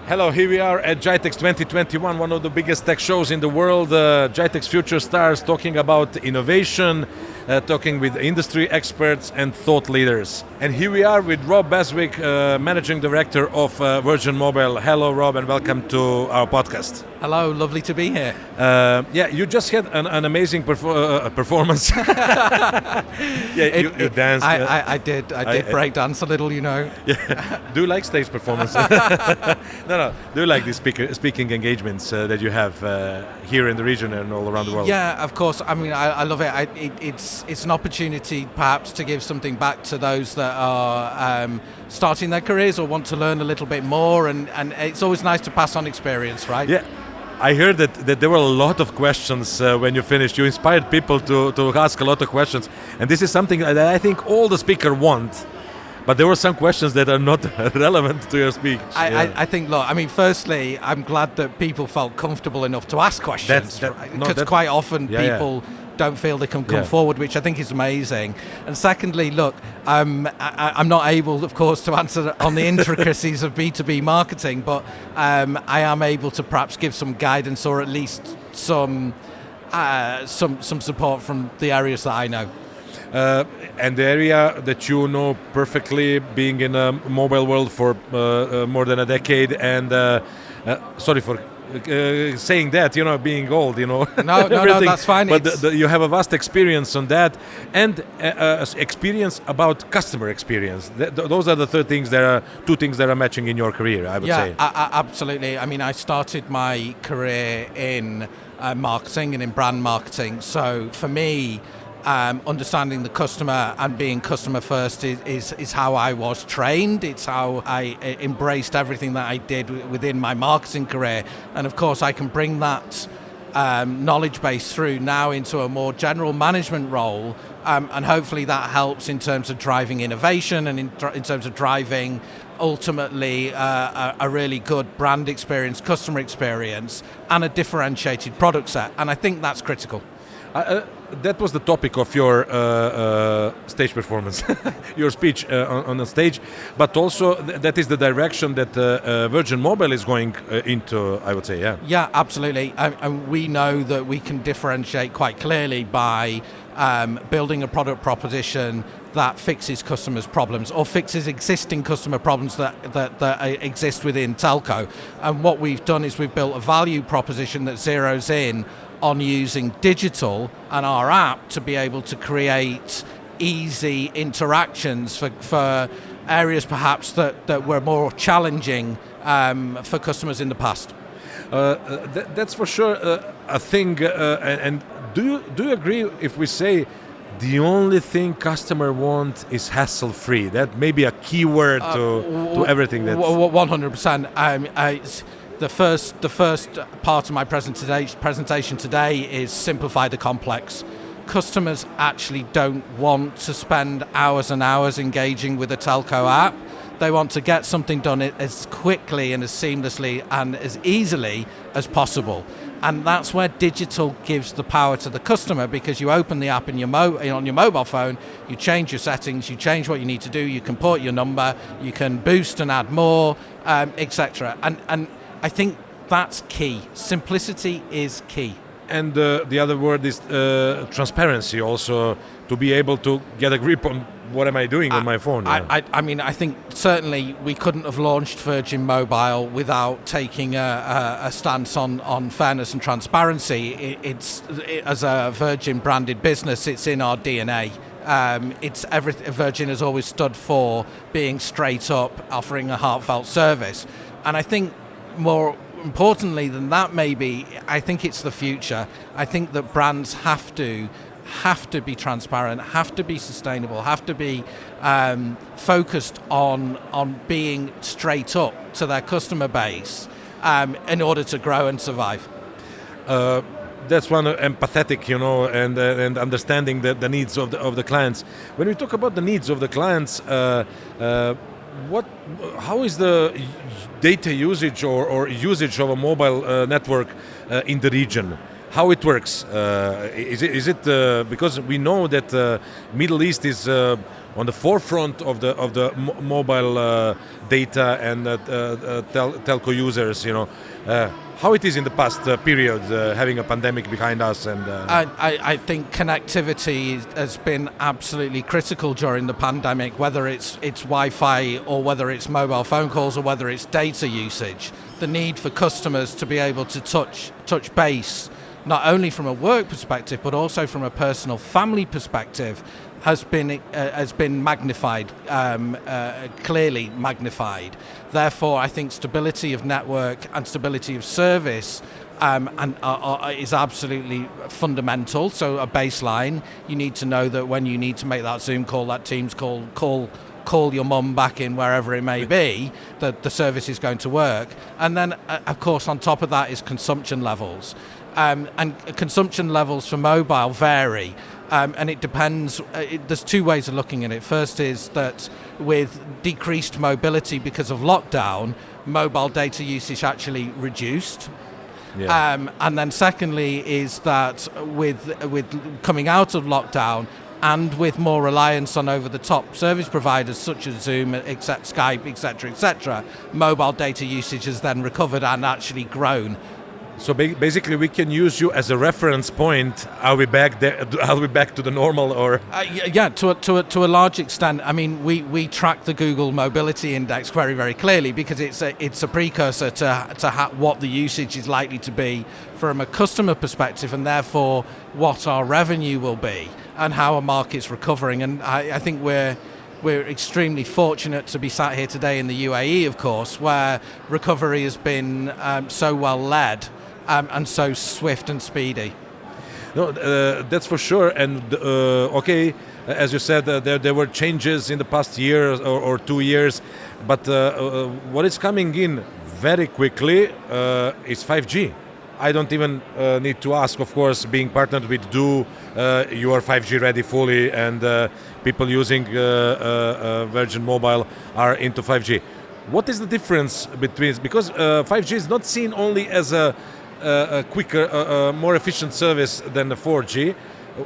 Hello, here we are at GITEX 2021, one of the biggest tech shows in the world. GITEX Future Stars, talking about innovation, talking with industry experts and thought leaders. And here we are with Rob Beswick, Managing Director of Virgin Mobile. Hello, Rob, and welcome to our podcast. Hello, lovely to be here. You just had an amazing performance. You danced. I did break dance a little, you know. Yeah. Do you like stage performance? No. Do you like these speaking engagements that you have here in the region and all around the world? Yeah, of course. I mean, I love it. It's an opportunity perhaps to give something back to those that are starting their careers or want to learn a little bit more, and it's always nice to pass on experience, right? Yeah. I heard that there were a lot of questions when you finished. You inspired people to ask a lot of questions. And this is something that I think all the speakers want. But there were some questions that are not relevant to your speech. I think, look, I mean, firstly, I'm glad that people felt comfortable enough to ask questions. Because quite often people don't feel they can come forward, which I think is amazing. And secondly, look, I'm not able, of course, to answer on the intricacies of B2B marketing, but I am able to perhaps give some guidance or at least some support from the areas that I know. And the area that you know perfectly, being in a mobile world for more than a decade, and sorry for saying that, being old, No, that's fine. But you have a vast experience on that, and experience about customer experience. Those are the two things that are matching in your career, I would say. Yeah, absolutely. I mean, I started my career in marketing and in brand marketing. So for me, understanding the customer and being customer first is how I was trained. It's how I embraced everything that I did within my marketing career. And of course, I can bring that knowledge base through now into a more general management role. And hopefully that helps in terms of driving innovation and in terms of driving ultimately a really good brand experience, customer experience, and a differentiated product set. And I think that's critical. That was the topic of your stage performance, your speech on the stage, but also that is the direction that Virgin Mobile is going into, I would say, yeah. Yeah, absolutely. And we know that we can differentiate quite clearly by building a product proposition that fixes customers' problems or fixes existing customer problems that exist within telco. And what we've done is we've built a value proposition that zeroes in on using digital and our app to be able to create easy interactions for areas perhaps that were more challenging for customers in the past. That's for sure a thing. And do you agree if we say the only thing customer want is hassle-free? That may be a key word to everything. 100%. The first part of my presentation today is simplify the complex. Customers actually don't want to spend hours and hours engaging with a telco app. They want to get something done as quickly and as seamlessly and as easily as possible. And that's where digital gives the power to the customer, because you open the app on your mobile phone, you change your settings, you change what you need to do, you can port your number, you can boost and add more, etc. And I think that's key. Simplicity is key. And the other word is transparency, also, to be able to get a grip on what am I doing on my phone. I mean, I think certainly we couldn't have launched Virgin Mobile without taking a stance on fairness and transparency. As a Virgin branded business, it's in our DNA. Virgin has always stood for being straight up, offering a heartfelt service. And I think more importantly than that, maybe, I think it's the future. I think that brands have to be transparent, have to be sustainable, have to be focused on being straight up to their customer base in order to grow and survive. That's one empathetic, and understanding the needs of the clients. When we talk about the needs of the clients, how is the data usage or usage of a mobile network in the region? How it works? Is it because we know that Middle East is on the forefront of the mobile data and telco users. How it is in the past period, having a pandemic behind us, and I think connectivity has been absolutely critical during the pandemic, whether it's Wi-Fi or whether it's mobile phone calls or whether it's data usage. The need for customers to be able to touch base, not only from a work perspective but also from a personal family perspective, has been magnified, clearly magnified. Therefore, I think stability of network and stability of service is absolutely fundamental. So a baseline, you need to know that when you need to make that Zoom call, that Teams call your mum back in wherever it may be, that the service is going to work. And then, of course, on top of that is consumption levels. And consumption levels for mobile vary. And it depends, there's two ways of looking at it. First is that with decreased mobility because of lockdown, mobile data usage actually reduced. yeah. And then secondly is that with coming out of lockdown and with more reliance on over-the-top service providers such as Zoom, Skype, etc., mobile data usage has then recovered and actually grown. So basically, we can use you as a reference point. Are we back there? Are we back to the normal, or? Yeah, to a large extent. I mean, we track the Google Mobility Index very, very clearly because it's a precursor to what the usage is likely to be from a customer perspective, and therefore what our revenue will be and how a market's recovering. And I think we're extremely fortunate to be sat here today in the UAE, of course, where recovery has been so well led. And so swift and speedy. No, that's for sure. And okay, as you said, there were changes in the past year or 2 years, but what is coming in very quickly is 5G. I don't even need to ask, of course, being partnered with Do, you are 5G ready fully, and people using Virgin Mobile are into 5G. What is the difference between, because 5G is not seen only as a quicker, more efficient service than the 4G.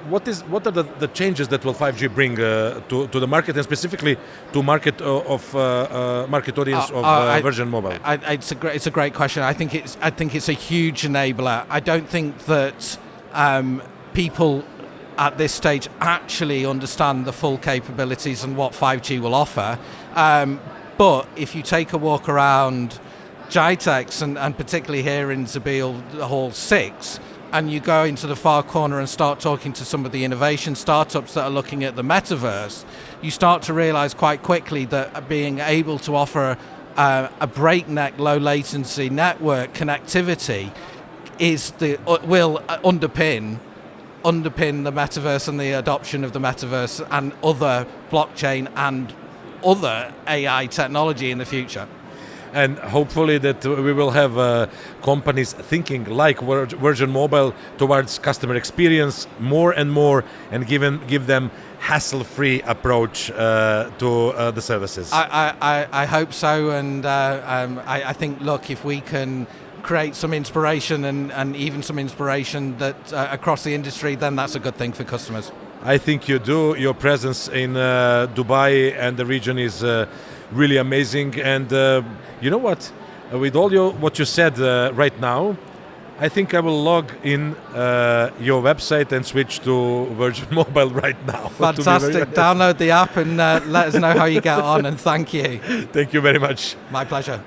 What are the changes that will 5G bring to the market, and specifically to market audience of Virgin Mobile? It's a great question. I think it's a huge enabler. I don't think that people at this stage actually understand the full capabilities and what 5G will offer. But if you take a walk around GITEX and particularly here in Zabeel Hall 6, and you go into the far corner and start talking to some of the innovation startups that are looking at the metaverse, you start to realize quite quickly that being able to offer a breakneck low latency network connectivity will underpin the metaverse and the adoption of the metaverse and other blockchain and other AI technology in the future. And hopefully that we will have companies thinking like Virgin Mobile towards customer experience more and more, and give them hassle-free approach to the services. I hope so, and I think, look, if we can create some inspiration and even some inspiration that across the industry, then that's a good thing for customers. I think you do. Your presence in Dubai and the region is really amazing, and you know what? With all what you said right now, I think I will log in your website and switch to Virgin Mobile right now. Fantastic! Download the app and let us know how you get on. And thank you. Thank you very much. My pleasure.